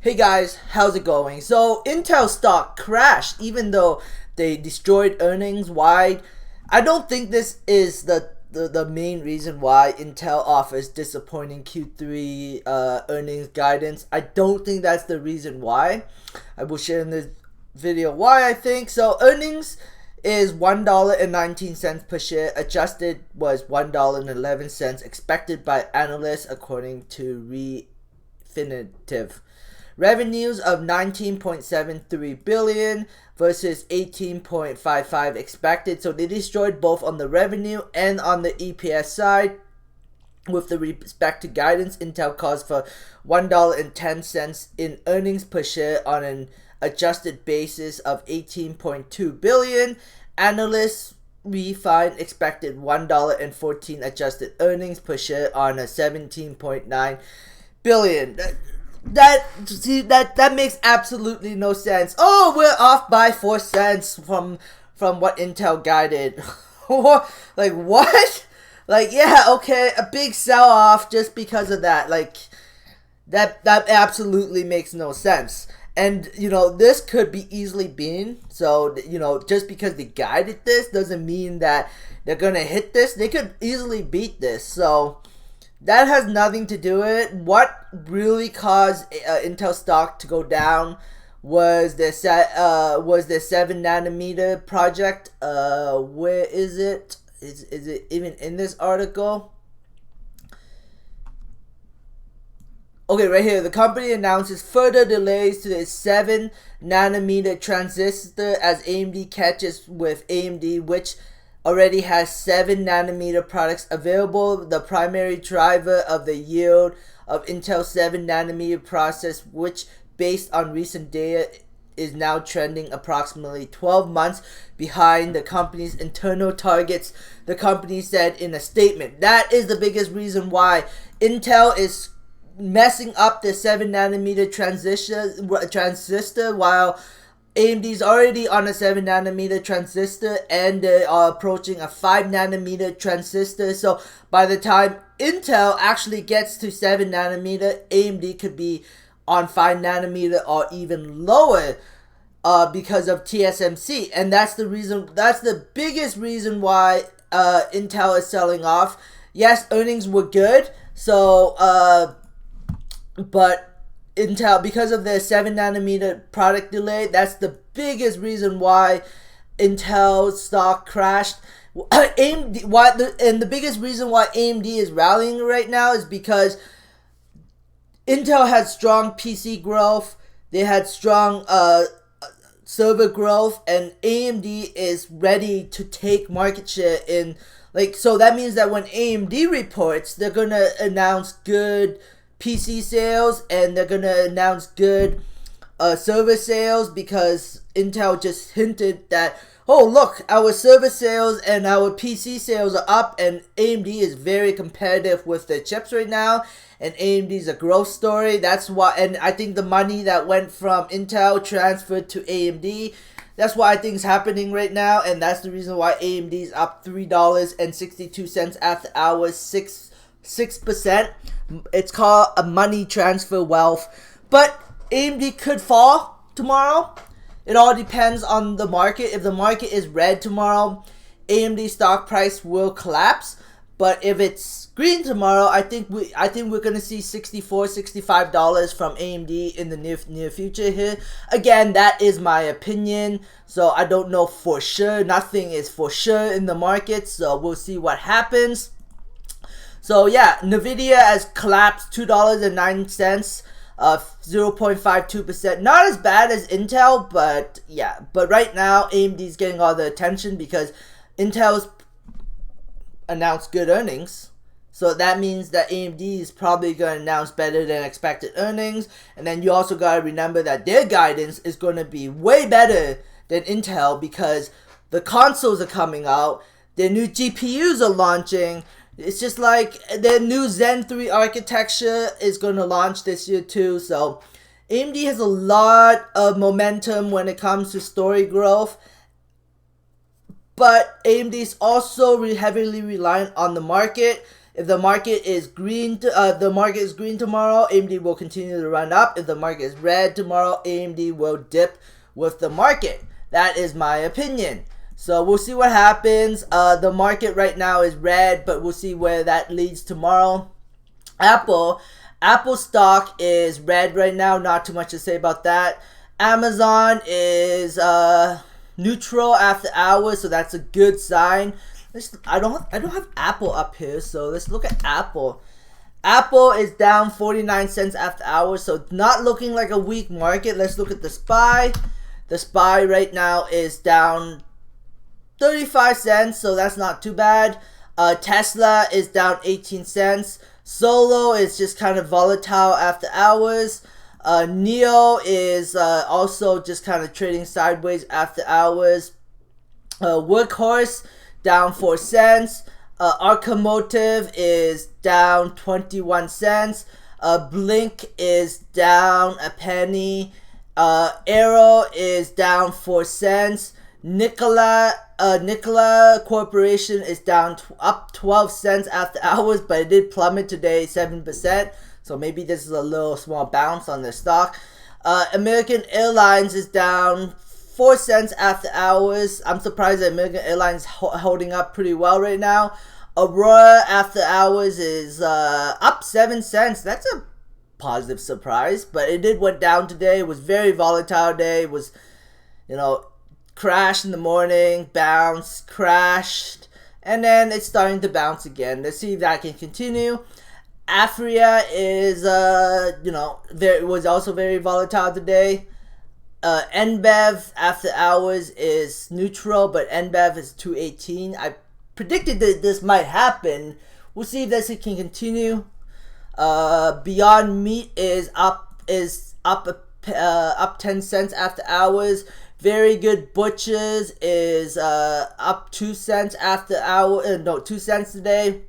Hey guys, how's it going? So Intel stock crashed even though they destroyed earnings wide. I don't think this is the main reason why Intel offers disappointing Q3 earnings guidance. I don't think that's the reason why. I will share in this video why I think. So earnings is $1.19 per share. Adjusted was $1.11 expected by analysts according to Refinitiv. Revenues of 19.73 billion versus 18.55 expected. So they destroyed both on the revenue and on the EPS side. With the respect to guidance, Intel calls for $1.10 in earnings per share on an adjusted basis of 18.2 billion. Analysts refine expected $1.14 adjusted earnings per share on a 17.9 billion. That makes absolutely no sense. Oh, we're off by 4 cents from what Intel guided. Like what? Like, yeah, okay, a big sell off just because of that. Like that absolutely makes no sense. And this could be easily been. So just because they guided this doesn't mean that they're gonna hit this. They could easily beat this. So that has nothing to do with it. What really caused Intel stock to go down was their 7 nanometer project. Where is it? Is it even in this article? Okay, right here. The company announces further delays to its 7 nanometer transistor as AMD catches with AMD, which already has 7 nanometer products available. The primary driver of the yield of Intel's 7 nanometer process, which based on recent data is now trending approximately 12 months behind the company's internal targets, the company said in a statement. That is the biggest reason why Intel is messing up the 7 nanometer transistor while AMD's already on a 7 nanometer transistor and they are approaching a 5 nanometer transistor. So by the time Intel actually gets to 7 nanometer, AMD could be on 5 nanometer or even lower because of TSMC. And that's the biggest reason why Intel is selling off. Yes, earnings were good. So, but Intel, because of their 7 nanometer product delay, that's the biggest reason why Intel stock crashed. AMD, and the biggest reason why AMD is rallying right now is because Intel had strong PC growth, they had strong server growth, and AMD is ready to take market share in, so that means that when AMD reports, they're gonna announce good PC sales and they're gonna announce good server sales, because Intel just hinted that, oh look, our server sales and our PC sales are up, and AMD is very competitive with the chips right now, and AMD is a growth story. That's why, and I think the money that went from Intel transferred to AMD. That's what I think is happening right now, and that's the reason why AMD is up $3.62 after hours, 6%. It's called a money transfer wealth. But AMD could fall tomorrow. It all depends on the market. If the market is red tomorrow, AMD stock price will collapse. But if it's green tomorrow, I think we're gonna see $64-65 from AMD in the near future here. Again, that is my opinion, so I don't know for sure. Nothing is for sure in the market, so we'll see what happens. So yeah, Nvidia has collapsed $2.09, 0.52%. Not as bad as Intel, but yeah. But right now, AMD is getting all the attention because Intel's announced good earnings. So that means that AMD is probably going to announce better than expected earnings. And then you also got to remember that their guidance is going to be way better than Intel because the consoles are coming out, their new GPUs are launching. It's just like their new Zen 3 architecture is going to launch this year too. So AMD has a lot of momentum when it comes to story growth. But AMD is also heavily reliant on the market. If the market is green, tomorrow, AMD will continue to run up. If the market is red tomorrow, AMD will dip with the market. That is my opinion. So we'll see what happens. The market right now is red, but we'll see where that leads tomorrow. Apple stock is red right now. Not too much to say about that. Amazon is neutral after hours, so that's a good sign. I don't have Apple up here, so let's look at Apple. Apple is down 49 cents after hours, so not looking like a weak market. Let's look at the SPY. The SPY right now is down 35 cents, so that's not too bad. Tesla is down 18 cents. Solo is just kind of volatile after hours. NEO is also just kind of trading sideways after hours. Workhorse down 4 cents. Arcomotive is down 21 cents. Blink is down a penny. Arrow is down 4 cents. Nikola Corporation is down up 12 cents after hours, but it did plummet today 7%. So maybe this is a little small bounce on their stock. American Airlines is down 4 cents after hours. I'm surprised that American Airlines holding up pretty well right now. Aurora after hours is up 7 cents. That's a positive surprise, but it did went down today. It was very volatile day. It was, crashed in the morning, bounced, crashed, and then it's starting to bounce again. Let's see if that can continue. Afria is, it was also very volatile today. NBEV after hours is neutral, but NBEV is 218. I predicted that this might happen. We'll see if this can continue. Beyond Meat is up 10 cents after hours. Very Good Butchers is up 2 cents after hour. 2 cents today.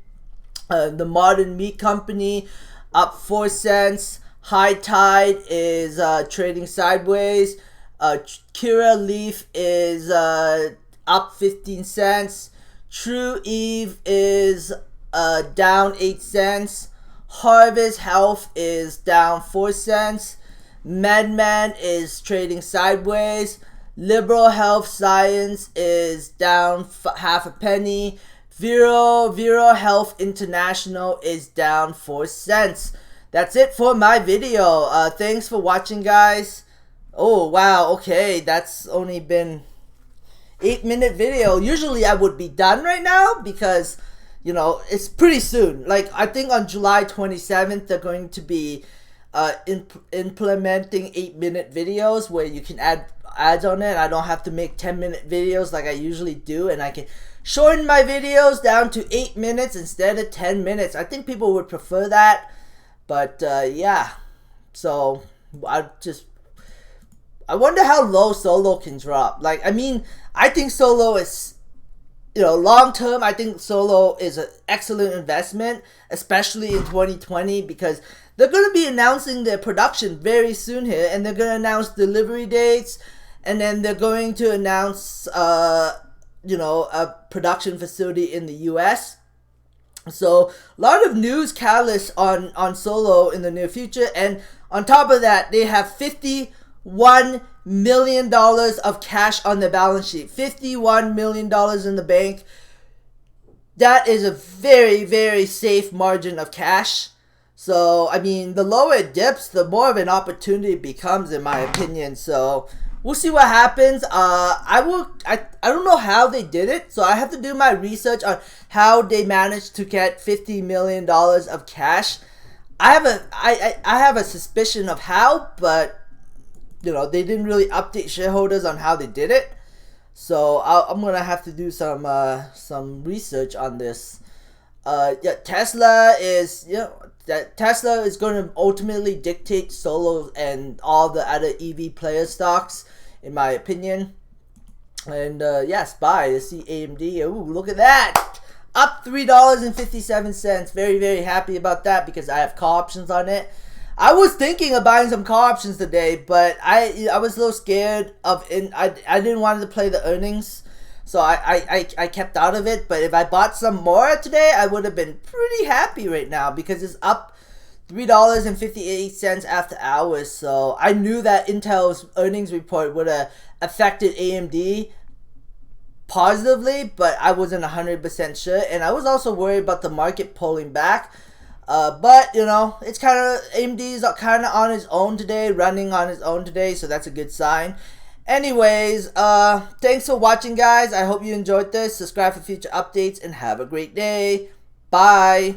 The Modern Meat Company up 4 cents. High Tide is trading sideways. Kira Leaf is up 15 cents. True Eve is down 8 cents. Harvest Health is down 4 cents. MedMan is trading sideways. Liberal Health Science is down half a penny. Vero Health International is down 4 cents. That's it for my video. Thanks for watching, guys. Oh, wow. Okay, that's only been 8-minute video. Usually I would be done right now because, it's pretty soon. Like, I think on July 27th, they're going to be implementing 8-minute videos where you can add ads on it. I don't have to make 10-minute videos like I usually do, and I can shorten my videos down to 8 minutes instead of 10 minutes. I think people would prefer that, but yeah. So I wonder how low Solo can drop. Like, I think Solo is, long term, I think Solo is an excellent investment, especially in 2020, because they're going to be announcing their production very soon here, and they're going to announce delivery dates, and then they're going to announce, a production facility in the US. So, a lot of news catalysts on Solo in the near future, and on top of that, they have $51 million of cash on their balance sheet. $51 million in the bank. That is a very, very safe margin of cash. So, the lower it dips, the more of an opportunity it becomes, in my opinion. So, we'll see what happens. I don't know how they did it, so I have to do my research on how they managed to get $50 million of cash. I have a suspicion of how, but they didn't really update shareholders on how they did it. So I'm gonna have to do some research on this. Tesla is Tesla is going to ultimately dictate Solo and all the other EV player stocks, in my opinion. And SPY. Let's see AMD. Ooh, look at that! Up $3.57. Very, very happy about that because I have call options on it. I was thinking of buying some call options today, but I was a little scared of I didn't want to play the earnings. So I kept out of it. But if I bought some more today, I would have been pretty happy right now because it's up $3.58 after hours. So I knew that Intel's earnings report would have affected AMD positively, but I wasn't 100% sure. And I was also worried about the market pulling back. But, you know, it's kind of, AMD is kind of on its own today, running on its own today, so that's a good sign. Anyways, thanks for watching, guys. I hope you enjoyed this. Subscribe for future updates, and have a great day. Bye.